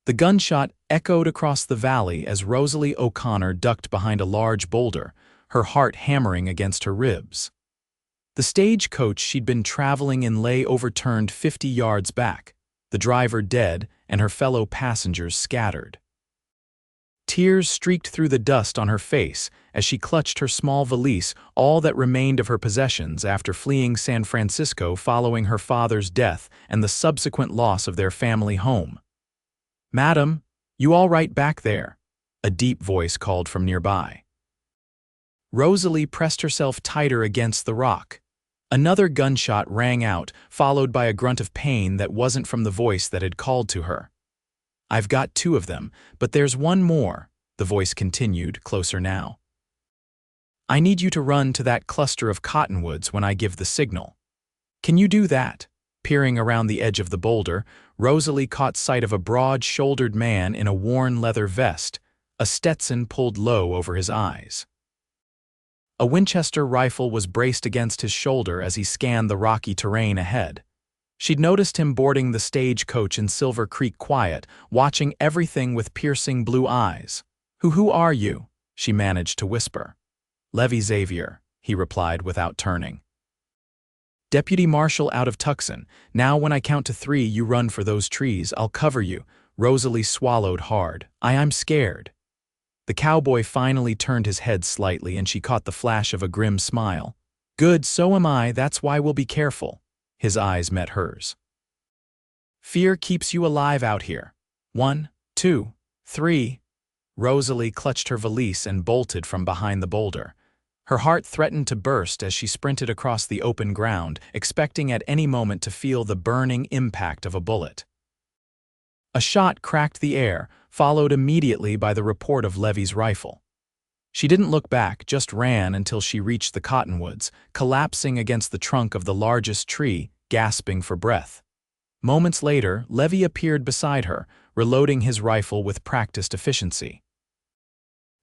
The gunshot echoed across the valley as Rosalie O'Connor ducked behind a large boulder, her heart hammering against her ribs. The stagecoach she'd been traveling in lay overturned 50 yards back, the driver dead and her fellow passengers scattered. Tears streaked through the dust on her face as she clutched her small valise, all that remained of her possessions after fleeing San Francisco following her father's death and the subsequent loss of their family home. "Madam, you all right back there?" a deep voice called from nearby. Rosalie pressed herself tighter against the rock. Another gunshot rang out, followed by a grunt of pain that wasn't from the voice that had called to her. "I've got 2 of them, but there's one more," the voice continued, closer now. "I need you to run to that cluster of cottonwoods when I give the signal. Can you do that?" Peering around the edge of the boulder, Rosalie caught sight of a broad-shouldered man in a worn leather vest, a Stetson pulled low over his eyes. A Winchester rifle was braced against his shoulder as he scanned the rocky terrain ahead. She'd noticed him boarding the stagecoach in Silver Creek quiet, watching everything with piercing blue eyes. Who are you?" she managed to whisper. "Levi Xavier," he replied without turning. "Deputy Marshal out of Tucson. Now when I count to 3 you run for those trees, I'll cover you." Rosalie swallowed hard. I'm scared." The cowboy finally turned his head slightly and she caught the flash of a grim smile. "Good, so am I, that's why we'll be careful." His eyes met hers. "Fear keeps you alive out here. 1, 2, 3. Rosalie clutched her valise and bolted from behind the boulder. Her heart threatened to burst as she sprinted across the open ground, expecting at any moment to feel the burning impact of a bullet. A shot cracked the air, followed immediately by the report of Levi's rifle. She didn't look back, just ran until she reached the cottonwoods, collapsing against the trunk of the largest tree, gasping for breath. Moments later, Levi appeared beside her, reloading his rifle with practiced efficiency.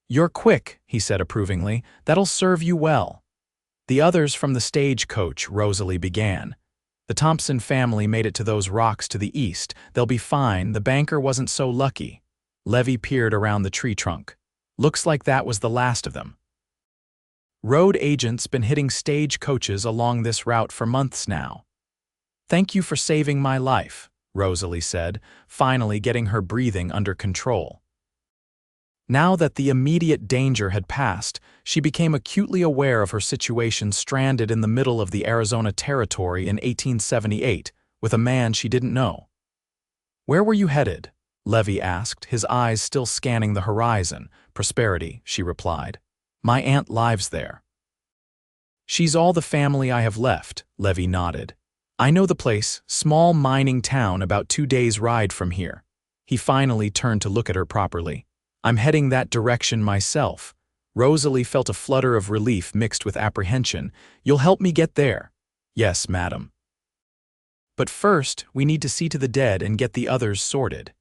"You're quick," he said approvingly. "That'll serve you well." "The others from the stagecoach," Rosalie began. "The Thompson family made it to those rocks to the east. They'll be fine. The banker wasn't so lucky." Levi peered around the tree trunk. "Looks like that was the last of them." "Road agents been hitting stagecoaches along this route for months now." "Thank you for saving my life," Rosalie said, finally getting her breathing under control. Now that the immediate danger had passed, she became acutely aware of her situation, stranded in the middle of the Arizona Territory in 1878 with a man she didn't know. "Where were you headed?" Levi asked, his eyes still scanning the horizon. "Prosperity," she replied. "My aunt lives there." "She's all the family I have left," Levi nodded. "I know the place, small mining town about 2 days' ride from here." He finally turned to look at her properly. "I'm heading that direction myself." Rosalie felt a flutter of relief mixed with apprehension. "You'll help me get there?" "Yes, madam." "But first, we need to see to the dead and get the others sorted."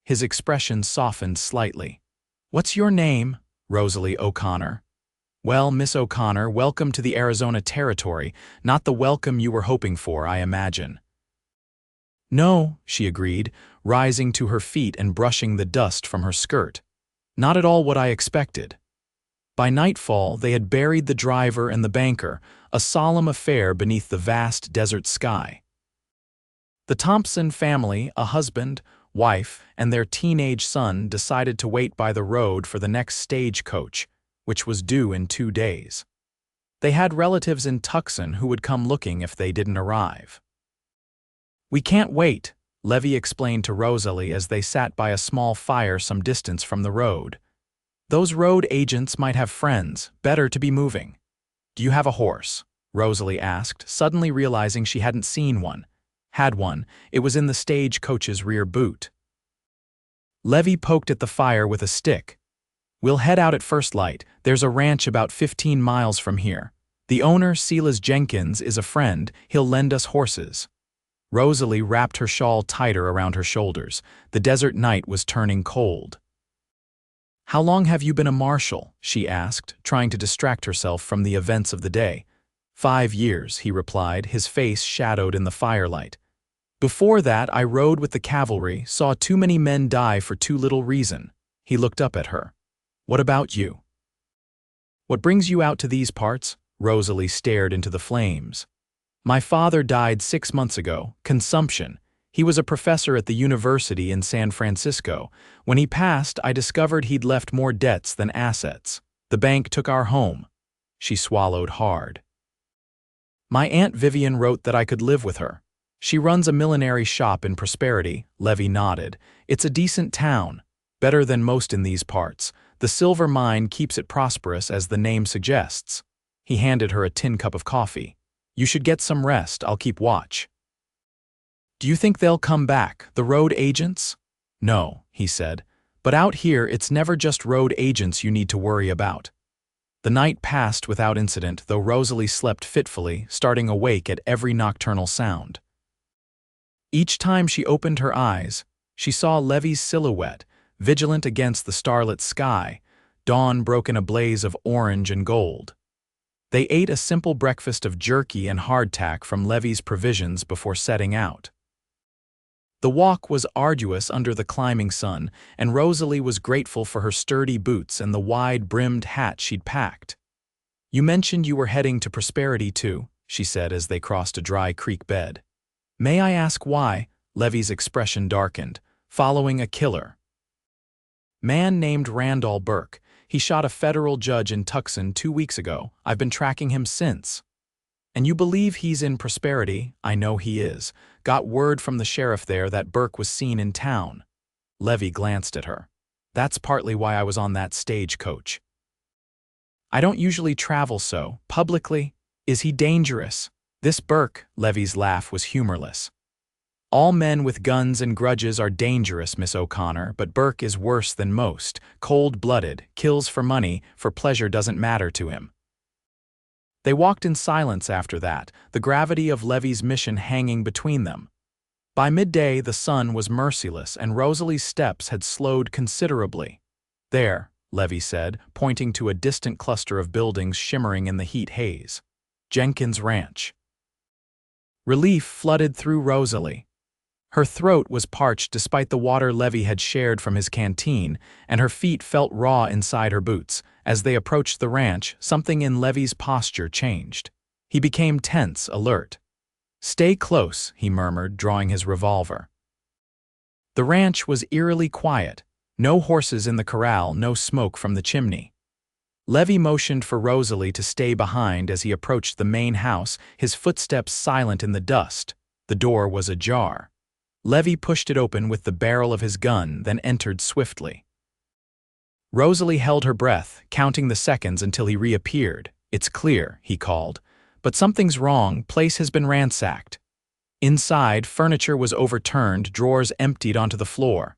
His expression softened slightly. "What's your name?" "Rosalie O'Connor." "Well, Miss O'Connor, welcome to the Arizona Territory. Not the welcome you were hoping for, I imagine." "No," she agreed, rising to her feet and brushing the dust from her skirt. "Not at all what I expected." By nightfall, they had buried the driver and the banker, a solemn affair beneath the vast desert sky. The Thompson family, a husband, wife, and their teenage son, decided to wait by the road for the next stagecoach, which was due in 2 days. They had relatives in Tucson who would come looking if they didn't arrive. "We can't wait," Levi explained to Rosalie as they sat by a small fire some distance from the road. "Those road agents might have friends. Better to be moving." "Do you have a horse?" Rosalie asked, suddenly realizing she hadn't seen one. Had one. It was in the stagecoach's rear boot. Levi poked at the fire with a stick. "We'll head out at first light. There's a ranch about 15 miles from here. The owner, Silas Jenkins, is a friend. He'll lend us horses." Rosalie wrapped her shawl tighter around her shoulders. The desert night was turning cold. "How long have you been a marshal?" she asked, trying to distract herself from the events of the day. 5 years, he replied, his face shadowed in the firelight. Before that, I rode with the cavalry, saw too many men die for too little reason. He looked up at her. What about you? What brings you out to these parts? Rosalie stared into the flames. My father died 6 months ago, consumption. He was a professor at the university in San Francisco. When he passed, I discovered he'd left more debts than assets. The bank took our home. She swallowed hard. My Aunt Vivian wrote that I could live with her. She runs a millinery shop in Prosperity. Levi nodded. It's a decent town. Better than most in these parts. The silver mine keeps it prosperous, as the name suggests. He handed her a tin cup of coffee. You should get some rest. I'll keep watch. Do you think they'll come back, the road agents? No, he said. But out here, it's never just road agents you need to worry about. The night passed without incident, though Rosalie slept fitfully, starting awake at every nocturnal sound. Each time she opened her eyes, she saw Levi's silhouette, vigilant against the starlit sky. Dawn broke in a blaze of orange and gold. They ate a simple breakfast of jerky and hardtack from Levi's provisions before setting out. The walk was arduous under the climbing sun, and Rosalie was grateful for her sturdy boots and the wide-brimmed hat she'd packed. You mentioned you were heading to Prosperity too, she said as they crossed a dry creek bed. May I ask why? Levi's expression darkened. Following a killer. Man named Randall Burke. He shot a federal judge in Tucson 2 weeks ago. I've been tracking him since. And you believe he's in Prosperity? I know he is. Got word from the sheriff there that Burke was seen in town. Levi glanced at her. That's partly why I was on that stagecoach. I don't usually travel so, publicly. Is he dangerous? This Burke, Levi's laugh was humorless. All men with guns and grudges are dangerous, Miss O'Connor, but Burke is worse than most. Cold-blooded, kills for money, for pleasure doesn't matter to him. They walked in silence after that, the gravity of Levi's mission hanging between them. By midday, the sun was merciless, and Rosalie's steps had slowed considerably. There, Levi said, pointing to a distant cluster of buildings shimmering in the heat haze. Jenkins Ranch. Relief flooded through Rosalie. Her throat was parched despite the water Levi had shared from his canteen, and her feet felt raw inside her boots. As they approached the ranch, something in Levi's posture changed. He became tense, alert. Stay close, he murmured, drawing his revolver. The ranch was eerily quiet. No horses in the corral, no smoke from the chimney. Levi motioned for Rosalie to stay behind as he approached the main house, his footsteps silent in the dust. The door was ajar. Levi pushed it open with the barrel of his gun, then entered swiftly. Rosalie held her breath, counting the seconds until he reappeared. It's clear, he called. But something's wrong, place has been ransacked. Inside, furniture was overturned, drawers emptied onto the floor.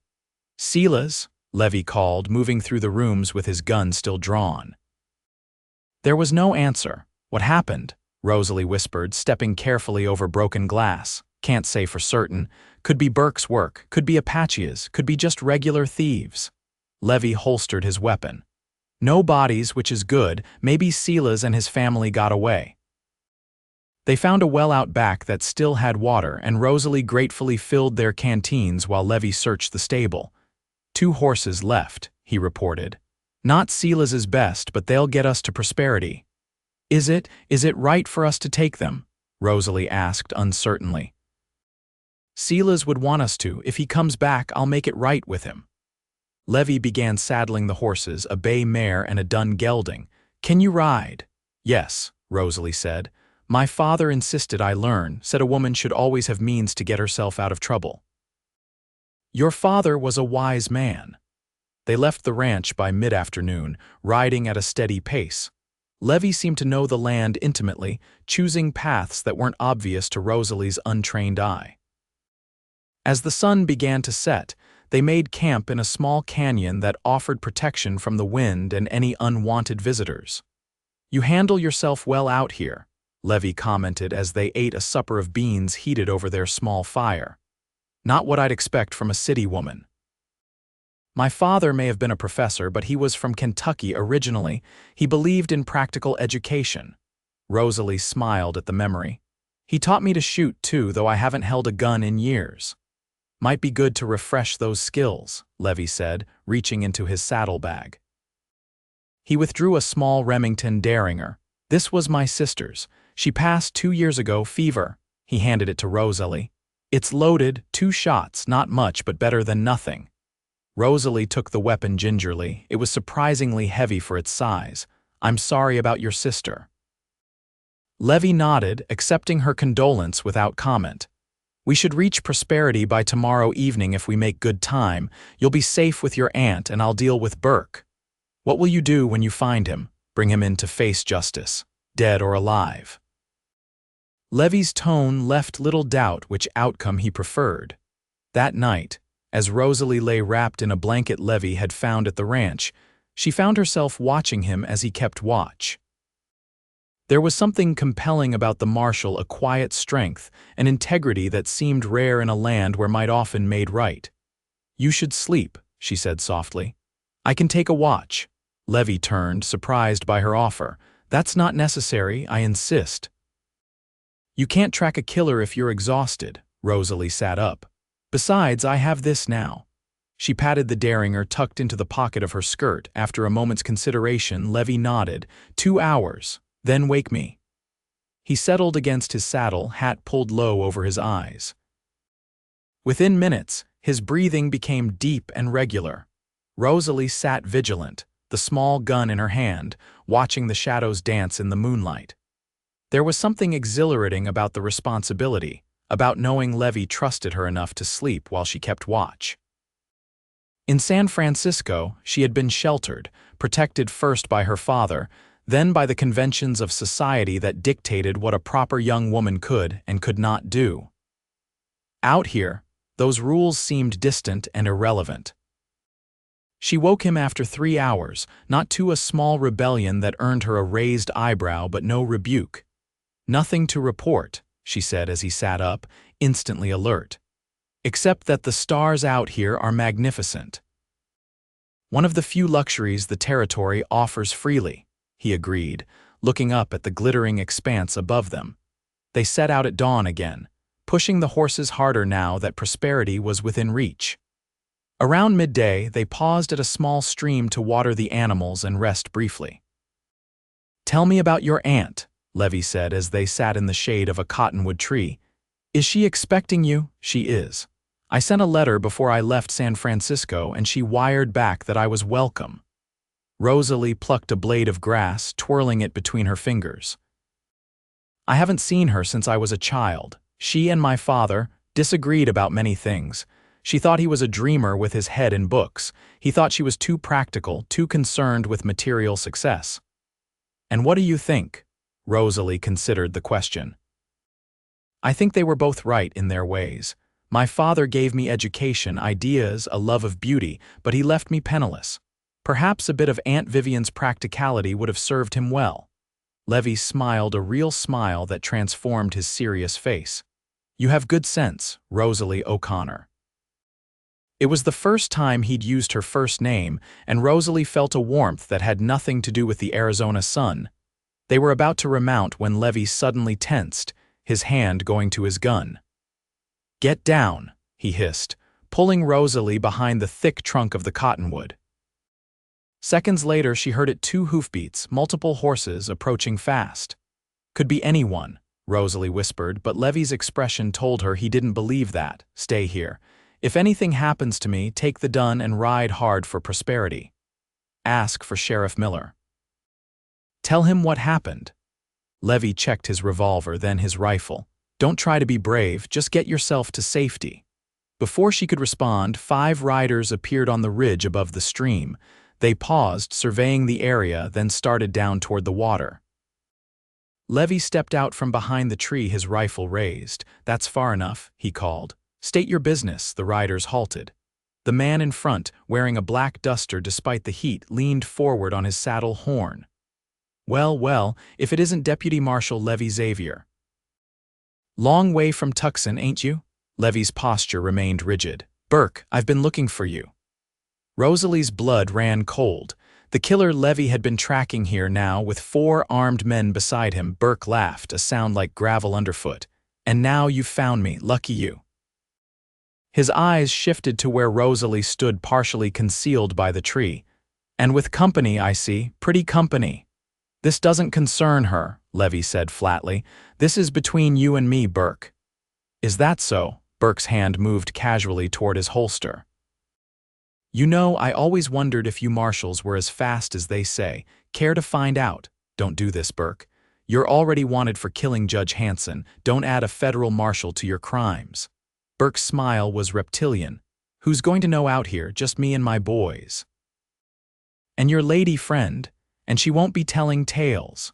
Silas, Levi called, moving through the rooms with his gun still drawn. There was no answer. What happened? Rosalie whispered, stepping carefully over broken glass. Can't say for certain. Could be Burke's work, could be Apache's, could be just regular thieves. Levi holstered his weapon. No bodies, which is good. Maybe Silas and his family got away. They found a well out back that still had water, and Rosalie gratefully filled their canteens while Levi searched the stable. 2 horses left, he reported. Not Silas's best, but they'll get us to Prosperity. Is it right for us to take them? Rosalie asked uncertainly. Silas would want us to. If he comes back, I'll make it right with him. Levi began saddling the horses, a bay mare and a dun gelding. Can you ride? Yes, Rosalie said. My father insisted I learn, said a woman should always have means to get herself out of trouble. Your father was a wise man. They left the ranch by mid-afternoon, riding at a steady pace. Levi seemed to know the land intimately, choosing paths that weren't obvious to Rosalie's untrained eye. As the sun began to set, they made camp in a small canyon that offered protection from the wind and any unwanted visitors. You handle yourself well out here, Levi commented as they ate a supper of beans heated over their small fire. Not what I'd expect from a city woman. My father may have been a professor, but he was from Kentucky originally. He believed in practical education. Rosalie smiled at the memory. He taught me to shoot too, though I haven't held a gun in years. Might be good to refresh those skills, Levi said, reaching into his saddlebag. He withdrew a small Remington Derringer. This was my sister's. She passed 2 years ago, fever. He handed it to Rosalie. It's loaded, 2 shots, not much, but better than nothing. Rosalie took the weapon gingerly. It was surprisingly heavy for its size. I'm sorry about your sister. Levi nodded, accepting her condolence without comment. We should reach Prosperity by tomorrow evening if we make good time. You'll be safe with your aunt and I'll deal with Burke. What will you do when you find him? Bring him in to face justice, dead or alive. Levi's tone left little doubt which outcome he preferred. That night, as Rosalie lay wrapped in a blanket Levi had found at the ranch, she found herself watching him as he kept watch. There was something compelling about the marshal, a quiet strength, an integrity that seemed rare in a land where might often made right. You should sleep, she said softly. I can take a watch. Levi turned, surprised by her offer. That's not necessary, I insist. You can't track a killer if you're exhausted. Rosalie sat up. Besides, I have this now. She patted the Derringer tucked into the pocket of her skirt. After a moment's consideration, Levi nodded. 2 hours. Then wake me. He settled against his saddle, hat pulled low over his eyes. Within minutes, his breathing became deep and regular. Rosalie sat vigilant, the small gun in her hand, watching the shadows dance in the moonlight. There was something exhilarating about the responsibility, about knowing Levi trusted her enough to sleep while she kept watch. In San Francisco, she had been sheltered, protected first by her father, then by the conventions of society that dictated what a proper young woman could and could not do. Out here, those rules seemed distant and irrelevant. She woke him after 3 hours, not to a small rebellion that earned her a raised eyebrow but no rebuke. Nothing to report, she said as he sat up, instantly alert. Except that the stars out here are magnificent. One of the few luxuries the territory offers freely, he agreed, looking up at the glittering expanse above them. They set out at dawn again, pushing the horses harder now that Prosperity was within reach. Around midday, they paused at a small stream to water the animals and rest briefly. Tell me about your aunt, Levi said as they sat in the shade of a cottonwood tree. Is she expecting you? She is. I sent a letter before I left San Francisco and she wired back that I was welcome. Rosalie plucked a blade of grass, twirling it between her fingers. I haven't seen her since I was a child. She and my father disagreed about many things. She thought he was a dreamer with his head in books. He thought she was too practical, too concerned with material success. And what do you think? Rosalie considered the question. I think they were both right in their ways. My father gave me education, ideas, a love of beauty, but he left me penniless. Perhaps a bit of Aunt Vivian's practicality would have served him well. Levi smiled, a real smile that transformed his serious face. You have good sense, Rosalie O'Connor. It was the first time he'd used her first name, and Rosalie felt a warmth that had nothing to do with the Arizona sun. They were about to remount when Levi suddenly tensed, his hand going to his gun. Get down, he hissed, pulling Rosalie behind the thick trunk of the cottonwood. Seconds later, she heard it 2 hoofbeats, multiple horses approaching fast. Could be anyone, Rosalie whispered, but Levi's expression told her he didn't believe that. Stay here. If anything happens to me, take the gun and ride hard for Prosperity. Ask for Sheriff Miller. Tell him what happened. Levi checked his revolver, then his rifle. Don't try to be brave, just get yourself to safety. Before she could respond, 5 riders appeared on the ridge above the stream. They paused, surveying the area, then started down toward the water. Levi stepped out from behind the tree, his rifle raised. That's far enough, he called. State your business, the riders halted. The man in front, wearing a black duster despite the heat, leaned forward on his saddle horn. Well, if it isn't Deputy Marshal Levi Xavier. Long way from Tucson, ain't you? Levi's posture remained rigid. Burke, I've been looking for you. Rosalie's blood ran cold. The killer Levi had been tracking here now with 4 armed men beside him. Burke laughed, a sound like gravel underfoot. And now you've found me, lucky you. His eyes shifted to where Rosalie stood partially concealed by the tree. And with company, I see, pretty company. This doesn't concern her, Levi said flatly. This is between you and me, Burke. Is that so? Burke's hand moved casually toward his holster. You know, I always wondered if you marshals were as fast as they say. Care to find out? Don't do this, Burke. You're already wanted for killing Judge Hanson. Don't add a federal marshal to your crimes. Burke's smile was reptilian. Who's going to know out here? Just me and my boys. And your lady friend, and she won't be telling tales.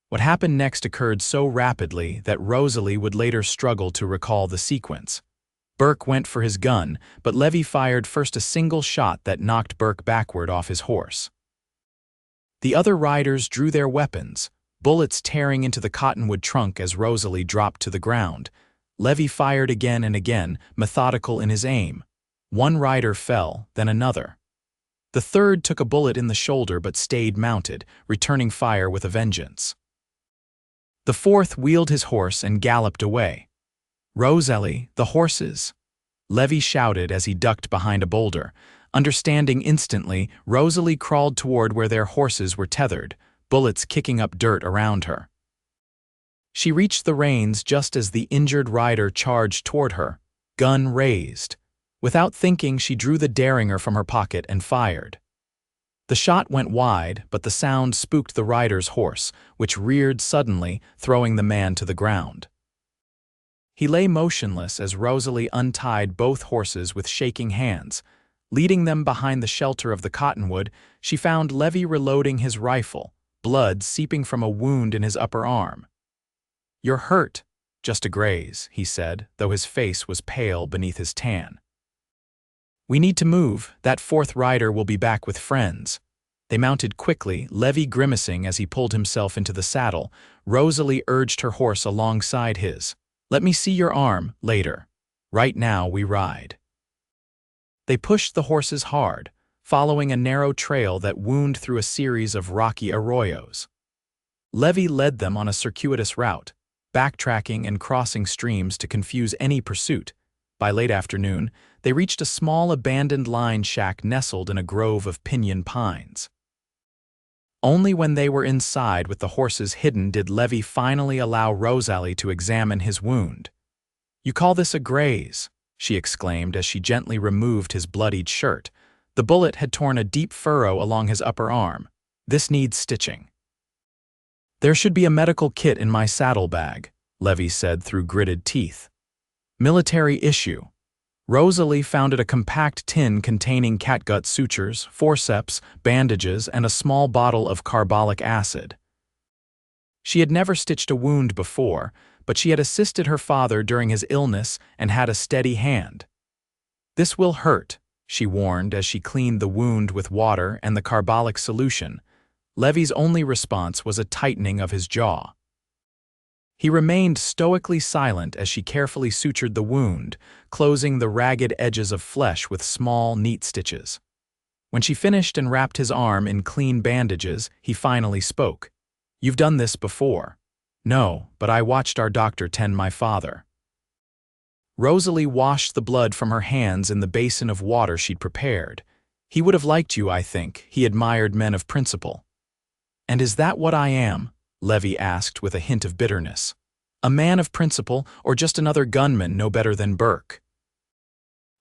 What happened next occurred so rapidly that Rosalie would later struggle to recall the sequence. Burke went for his gun, but Levi fired first a single shot that knocked Burke backward off his horse. The other riders drew their weapons, bullets tearing into the cottonwood trunk as Rosalie dropped to the ground. Levi fired again and again, methodical in his aim. One rider fell, then another. The third took a bullet in the shoulder but stayed mounted, returning fire with a vengeance. The fourth wheeled his horse and galloped away. Rosalie, the horses! Levi shouted as he ducked behind a boulder. Understanding instantly, Rosalie crawled toward where their horses were tethered, bullets kicking up dirt around her. She reached the reins just as the injured rider charged toward her, gun raised. Without thinking, she drew the derringer from her pocket and fired. The shot went wide, but the sound spooked the rider's horse, which reared suddenly, throwing the man to the ground. He lay motionless as Rosalie untied both horses with shaking hands. Leading them behind the shelter of the cottonwood, she found Levi reloading his rifle, blood seeping from a wound in his upper arm. You're hurt. Just a graze, he said, though his face was pale beneath his tan. We need to move. That fourth rider will be back with friends. They mounted quickly, Levi grimacing as he pulled himself into the saddle. Rosalie urged her horse alongside his. Let me see your arm, later. Right now we ride. They pushed the horses hard, following a narrow trail that wound through a series of rocky arroyos. Levi led them on a circuitous route, backtracking and crossing streams to confuse any pursuit. By late afternoon, they reached a small abandoned line shack nestled in a grove of pinyon pines. Only when they were inside with the horses hidden did Levi finally allow Rosalie to examine his wound. You call this a graze? She exclaimed as she gently removed his bloodied shirt. The bullet had torn a deep furrow along his upper arm. This needs stitching. There should be a medical kit in my saddlebag, Levi said through gritted teeth. Military issue. Rosalie found a compact tin containing catgut sutures, forceps, bandages, and a small bottle of carbolic acid. She had never stitched a wound before, but she had assisted her father during his illness and had a steady hand. This will hurt, she warned as she cleaned the wound with water and the carbolic solution. Levi's only response was a tightening of his jaw. He remained stoically silent as she carefully sutured the wound, closing the ragged edges of flesh with small, neat stitches. When she finished and wrapped his arm in clean bandages, he finally spoke. You've done this before. No, but I watched our doctor tend my father. Rosalie washed the blood from her hands in the basin of water she'd prepared. He would have liked you, I think. He admired men of principle. And is that what I am? Levi asked with a hint of bitterness. A man of principle, or just another gunman no better than Burke?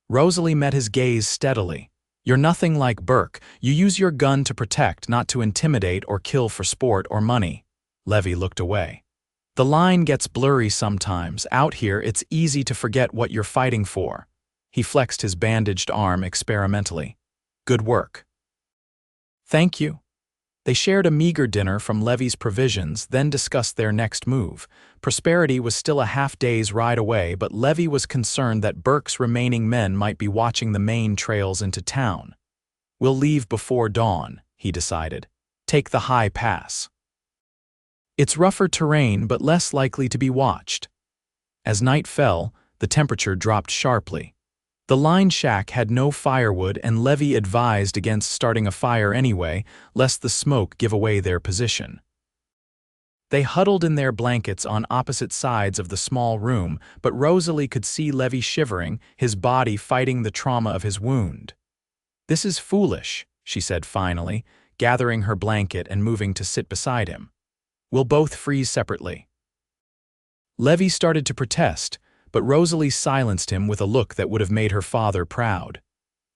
Rosalie met his gaze steadily. You're nothing like Burke. You use your gun to protect, not to intimidate or kill for sport or money. Levi looked away. The line gets blurry sometimes. Out here, it's easy to forget what you're fighting for. He flexed his bandaged arm experimentally. Good work. Thank you. They shared a meager dinner from Levi's provisions, then discussed their next move. Prosperity was still a half-day's ride away, but Levi was concerned that Burke's remaining men might be watching the main trails into town. We'll leave before dawn, he decided. Take the high pass. It's rougher terrain, but less likely to be watched. As night fell, the temperature dropped sharply. The line shack had no firewood, and Levi advised against starting a fire anyway, lest the smoke give away their position. They huddled in their blankets on opposite sides of the small room, but Rosalie could see Levi shivering, his body fighting the trauma of his wound. "This is foolish," she said finally, gathering her blanket and moving to sit beside him. "We'll both freeze separately." Levi started to protest, but Rosalie silenced him with a look that would have made her father proud.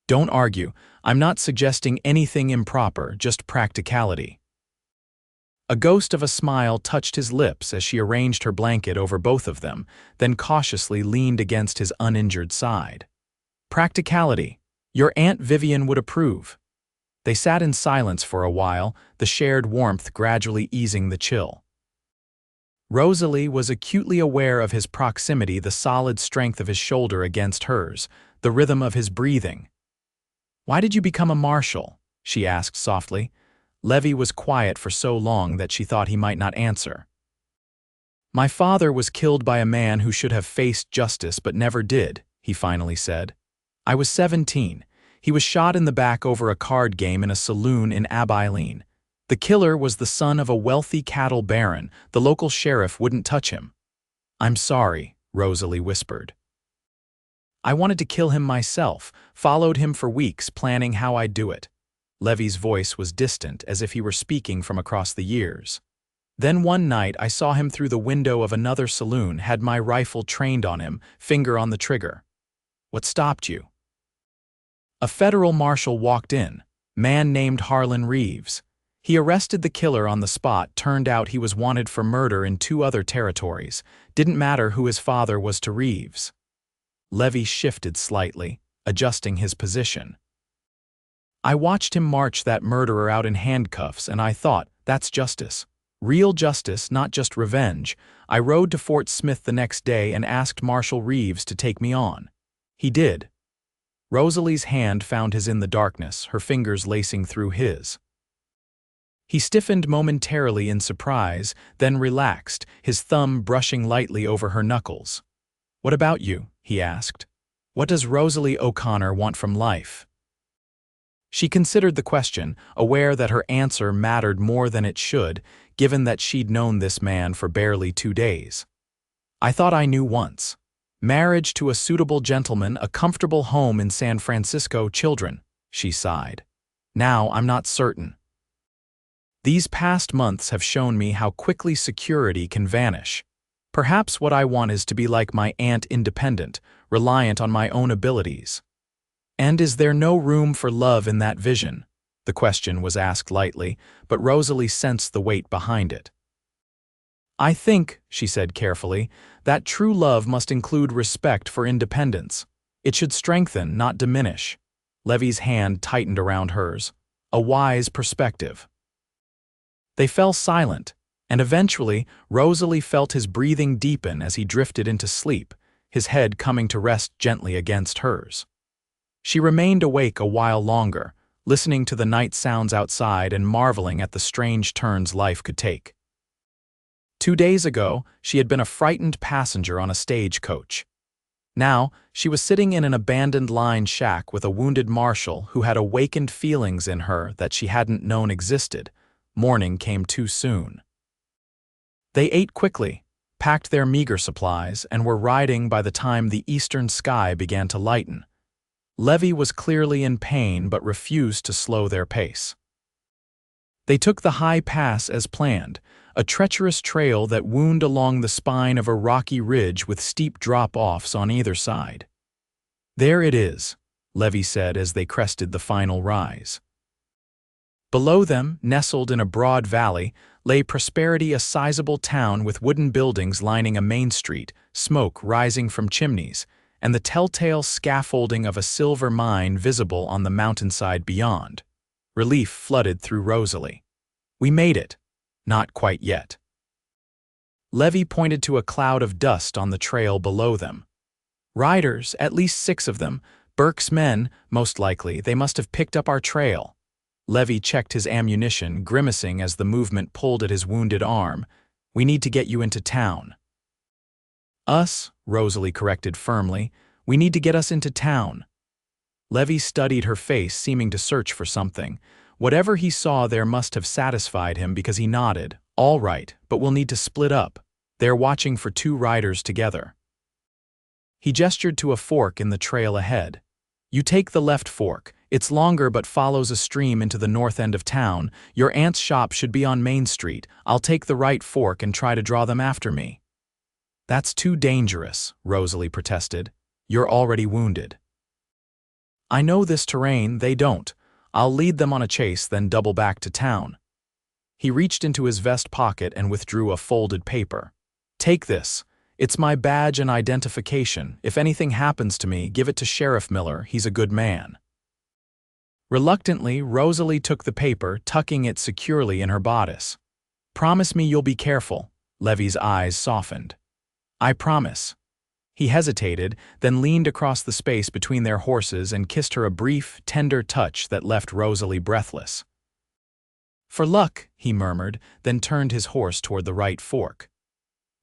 "Don't argue. I'm not suggesting anything improper, just practicality." A ghost of a smile touched his lips as she arranged her blanket over both of them, then cautiously leaned against his uninjured side. "Practicality. Your Aunt Vivian would approve." They sat in silence for a while, the shared warmth gradually easing the chill. Rosalie was acutely aware of his proximity, the solid strength of his shoulder against hers, the rhythm of his breathing. "Why did you become a marshal?" she asked softly. Levi was quiet for so long that she thought he might not answer. "My father was killed by a man who should have faced justice but never did," he finally said. "I was 17. He was shot in the back over a card game in a saloon in Abilene. The killer was the son of a wealthy cattle baron. The local sheriff wouldn't touch him." "I'm sorry," Rosalie whispered. "I wanted to kill him myself, followed him for weeks, planning how I'd do it." Levi's voice was distant, as if he were speaking from across the years. "Then one night I saw him through the window of another saloon, had my rifle trained on him, finger on the trigger." "What stopped you?" "A federal marshal walked in, man named Harlan Reeves. He arrested the killer on the spot. Turned out he was wanted for murder in 2 other territories. Didn't matter who his father was to Reeves." Levi shifted slightly, adjusting his position. "I watched him march that murderer out in handcuffs, and I thought, that's justice. Real justice, not just revenge. I rode to Fort Smith the next day and asked Marshal Reeves to take me on. He did." Rosalie's hand found his in the darkness, her fingers lacing through his. He stiffened momentarily in surprise, then relaxed, his thumb brushing lightly over her knuckles. "What about you?" he asked. "What does Rosalie O'Connor want from life?" She considered the question, aware that her answer mattered more than it should, given that she'd known this man for barely 2 days. "I thought I knew once. Marriage to a suitable gentleman, a comfortable home in San Francisco, children," she sighed. "Now I'm not certain. These past months have shown me how quickly security can vanish. Perhaps what I want is to be like my aunt, independent, reliant on my own abilities." "And is there no room for love in that vision?" The question was asked lightly, but Rosalie sensed the weight behind it. "I think," she said carefully, "that true love must include respect for independence. It should strengthen, not diminish." Levi's hand tightened around hers. A wise perspective. They fell silent, and eventually Rosalie felt his breathing deepen as he drifted into sleep, his head coming to rest gently against hers. She remained awake a while longer, listening to the night sounds outside and marveling at the strange turns life could take. 2 days ago, she had been a frightened passenger on a stagecoach. Now, she was sitting in an abandoned line shack with a wounded marshal who had awakened feelings in her that she hadn't known existed. Morning came too soon. They ate quickly, packed their meager supplies, and were riding by the time the eastern sky began to lighten. Levi was clearly in pain but refused to slow their pace. They took the high pass as planned, a treacherous trail that wound along the spine of a rocky ridge with steep drop-offs on either side. "There it is," Levi said as they crested the final rise. Below them, nestled in a broad valley, lay Prosperity, a sizable town with wooden buildings lining a main street, smoke rising from chimneys, and the telltale scaffolding of a silver mine visible on the mountainside beyond. Relief flooded through Rosalie. "We made it." "Not quite yet." Levi pointed to a cloud of dust on the trail below them. "Riders, at least 6 of them, Burke's men, most likely. They must have picked up our trail." Levi checked his ammunition, grimacing as the movement pulled at his wounded arm. "We need to get you into town." "Us," Rosalie corrected firmly. "We need to get us into town." Levi studied her face, seeming to search for something. Whatever he saw there must have satisfied him because he nodded, All right, but we'll need to split up. They're watching for two riders together. He gestured to a fork in the trail ahead. You take the left fork. It's longer but follows a stream into the north end of town. Your aunt's shop should be on Main Street. I'll take the right fork and try to draw them after me. That's too dangerous, Rosalie protested. You're already wounded. I know this terrain, they don't. I'll lead them on a chase, then double back to town. He reached into his vest pocket and withdrew a folded paper. Take this. It's my badge and identification. If anything happens to me, give it to Sheriff Miller. He's a good man. Reluctantly, Rosalie took the paper, tucking it securely in her bodice. Promise me you'll be careful. Levi's eyes softened. I promise. He hesitated, then leaned across the space between their horses and kissed her a brief, tender touch that left Rosalie breathless. For luck, he murmured, then turned his horse toward the right fork.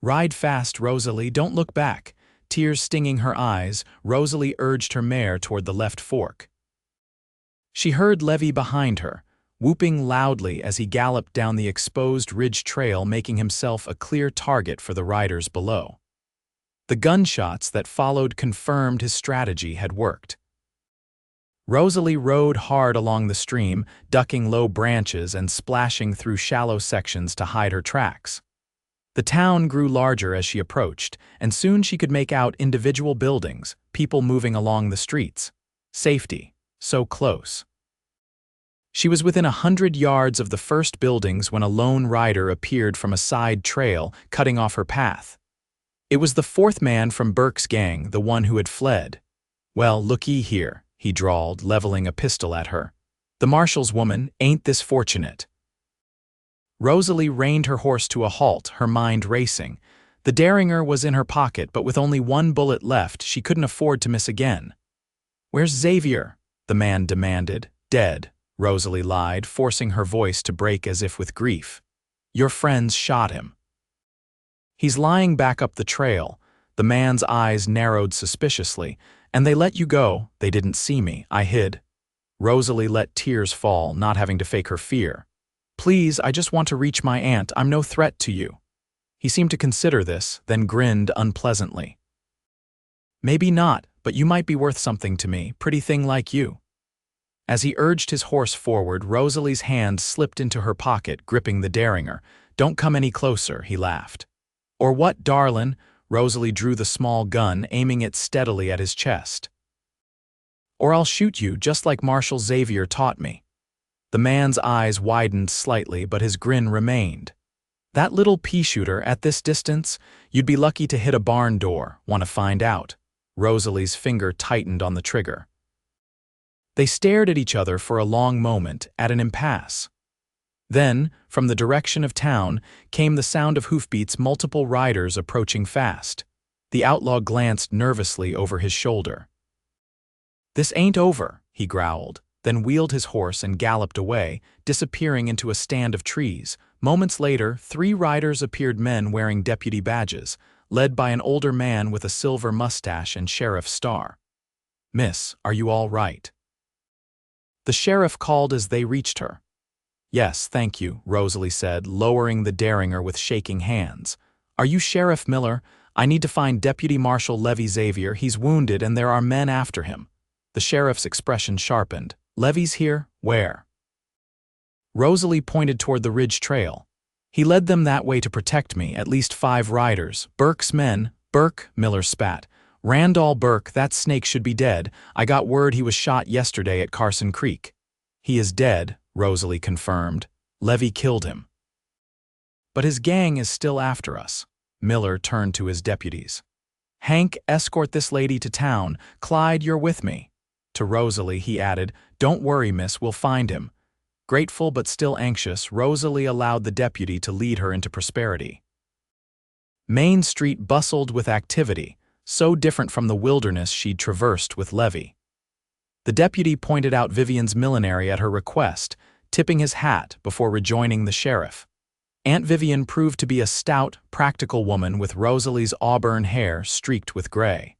Ride fast, Rosalie, don't look back. Tears stinging her eyes, Rosalie urged her mare toward the left fork. She heard Levi behind her, whooping loudly as he galloped down the exposed ridge trail, making himself a clear target for the riders below. The gunshots that followed confirmed his strategy had worked. Rosalie rode hard along the stream, ducking low branches and splashing through shallow sections to hide her tracks. The town grew larger as she approached, and soon she could make out individual buildings, people moving along the streets. Safety, so close. She was within 100 yards of the first buildings when a lone rider appeared from a side trail, cutting off her path. It was the fourth man from Burke's gang, the one who had fled. Well, looky here, he drawled, leveling a pistol at her. The marshal's woman, ain't this fortunate? Rosalie reined her horse to a halt, her mind racing. The Derringer was in her pocket, but with only one bullet left, she couldn't afford to miss again. Where's Xavier? The man demanded. Dead, Rosalie lied, forcing her voice to break as if with grief. Your friends shot him. He's lying back up the trail. The man's eyes narrowed suspiciously. And they let you go. They didn't see me. I hid. Rosalie let tears fall, not having to fake her fear. Please, I just want to reach my aunt. I'm no threat to you. He seemed to consider this, then grinned unpleasantly. Maybe not, but you might be worth something to me, pretty thing like you. As he urged his horse forward, Rosalie's hand slipped into her pocket, gripping the Derringer. Don't come any closer, he laughed. Or what, darlin'? Rosalie drew the small gun, aiming it steadily at his chest. Or I'll shoot you, just like Marshal Xavier taught me. The man's eyes widened slightly, but his grin remained. That little pea-shooter at this distance? You'd be lucky to hit a barn door. Want to find out? Rosalie's finger tightened on the trigger. They stared at each other for a long moment, at an impasse. Then, from the direction of town, came the sound of hoofbeats, multiple riders approaching fast. The outlaw glanced nervously over his shoulder. This ain't over, he growled, then wheeled his horse and galloped away, disappearing into a stand of trees. Moments later, 3 riders appeared, men wearing deputy badges, led by an older man with a silver mustache and sheriff's star. Miss, are you all right? The sheriff called as they reached her. Yes, thank you, Rosalie said, lowering the Derringer with shaking hands. Are you Sheriff Miller? I need to find Deputy Marshal Levi Xavier. He's wounded and there are men after him. The sheriff's expression sharpened. Levi's here? Where? Rosalie pointed toward the ridge trail. He led them that way to protect me, at least 5 riders. Burke's men. Burke, Miller spat. Randall Burke, that snake should be dead. I got word he was shot yesterday at Carson Creek. He is dead, Rosalie confirmed. Levi killed him. But his gang is still after us. Miller turned to his deputies. Hank, escort this lady to town. Clyde, you're with me. To Rosalie, he added, Don't worry, miss, we'll find him. Grateful but still anxious, Rosalie allowed the deputy to lead her into prosperity. Main Street bustled with activity, so different from the wilderness she'd traversed with Levi. The deputy pointed out Vivian's millinery at her request, tipping his hat before rejoining the sheriff. Aunt Vivian proved to be a stout, practical woman with Rosalie's auburn hair streaked with gray.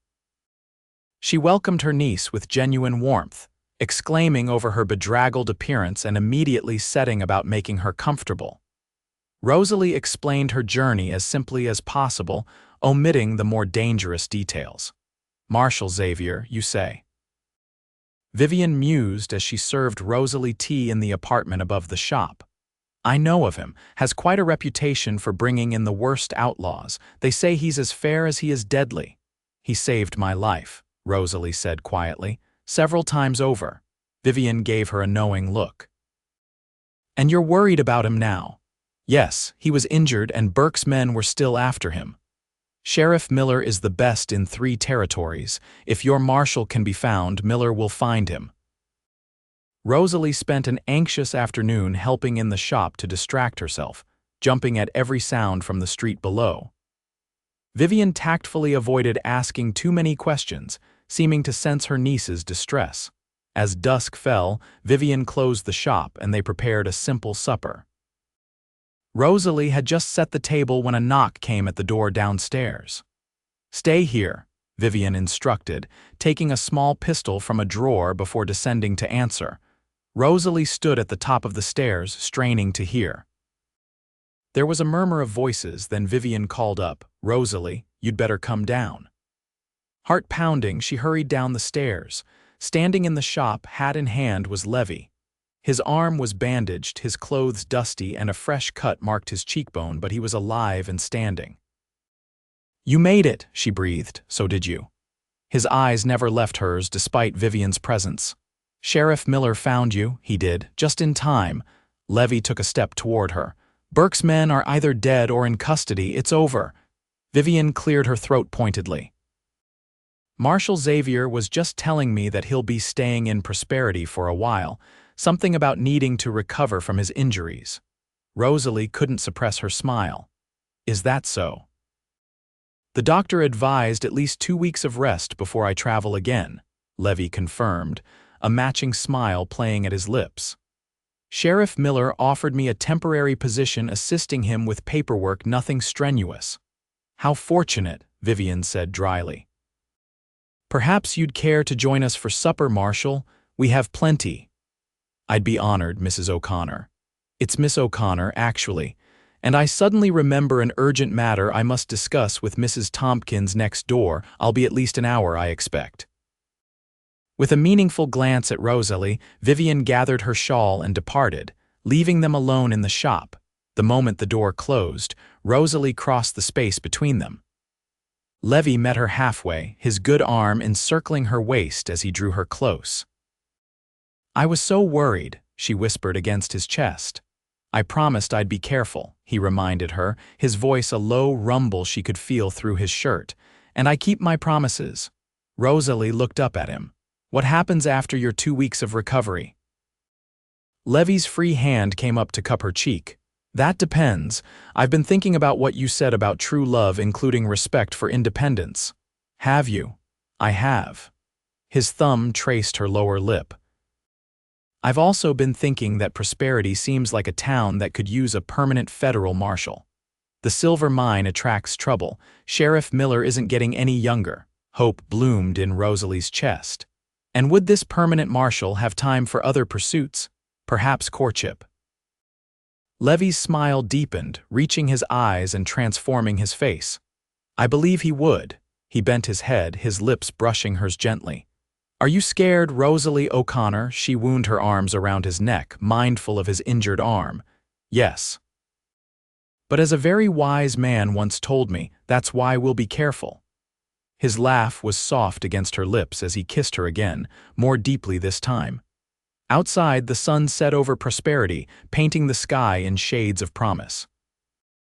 She welcomed her niece with genuine warmth, exclaiming over her bedraggled appearance and immediately setting about making her comfortable. Rosalie explained her journey as simply as possible, omitting the more dangerous details. Marshal Xavier, you say? Vivian mused as she served Rosalie tea in the apartment above the shop. I know of him, has quite a reputation for bringing in the worst outlaws. They say he's as fair as he is deadly. He saved my life, Rosalie said quietly, several times over. Vivian gave her a knowing look. And you're worried about him now? Yes, he was injured and Burke's men were still after him. Sheriff Miller is the best in 3 territories. If your marshal can be found, Miller will find him. Rosalie spent an anxious afternoon helping in the shop to distract herself, jumping at every sound from the street below. Vivian tactfully avoided asking too many questions, seeming to sense her niece's distress. As dusk fell, Vivian closed the shop and they prepared a simple supper. Rosalie had just set the table when a knock came at the door downstairs. Stay here, Vivian instructed, taking a small pistol from a drawer before descending to answer. Rosalie stood at the top of the stairs, straining to hear. There was a murmur of voices, then Vivian called up, Rosalie, you'd better come down. Heart pounding, she hurried down the stairs. Standing in the shop, hat in hand, was Levi. His arm was bandaged, his clothes dusty, and a fresh cut marked his cheekbone, but he was alive and standing. You made it, she breathed. So did you. His eyes never left hers despite Vivian's presence. Sheriff Miller found you, he did, just in time. Levi took a step toward her. Burke's men are either dead or in custody, it's over. Vivian cleared her throat pointedly. Marshal Xavier was just telling me that he'll be staying in Prosperity for a while, something about needing to recover from his injuries. Rosalie couldn't suppress her smile. Is that so? The doctor advised at least 2 weeks of rest before I travel again, Levi confirmed, a matching smile playing at his lips. Sheriff Miller offered me a temporary position assisting him with paperwork, nothing strenuous. How fortunate, Vivian said dryly. Perhaps you'd care to join us for supper, Marshal. We have plenty. I'd be honored, Mrs. O'Connor. It's Miss O'Connor, actually, and I suddenly remember an urgent matter I must discuss with Mrs. Tompkins next door. I'll be at least an hour, I expect. With a meaningful glance at Rosalie, Vivian gathered her shawl and departed, leaving them alone in the shop. The moment the door closed, Rosalie crossed the space between them. Levi met her halfway, his good arm encircling her waist as he drew her close. I was so worried, she whispered against his chest. I promised I'd be careful, he reminded her, his voice a low rumble she could feel through his shirt. And I keep my promises. Rosalie looked up at him. What happens after your 2 weeks of recovery? Levi's free hand came up to cup her cheek. That depends. I've been thinking about what you said about true love, including respect for independence. Have you? I have. His thumb traced her lower lip. I've also been thinking that Prosperity seems like a town that could use a permanent federal marshal. The silver mine attracts trouble. Sheriff Miller isn't getting any younger. Hope bloomed in Rosalie's chest. And would this permanent marshal have time for other pursuits? Perhaps courtship. Levi's smile deepened, reaching his eyes and transforming his face. I believe he would. He bent his head, his lips brushing hers gently. Are you scared, Rosalie O'Connor? She wound her arms around his neck, mindful of his injured arm. Yes. But as a very wise man once told me, that's why we'll be careful. His laugh was soft against her lips as he kissed her again, more deeply this time. Outside, the sun set over Prosperity, painting the sky in shades of promise.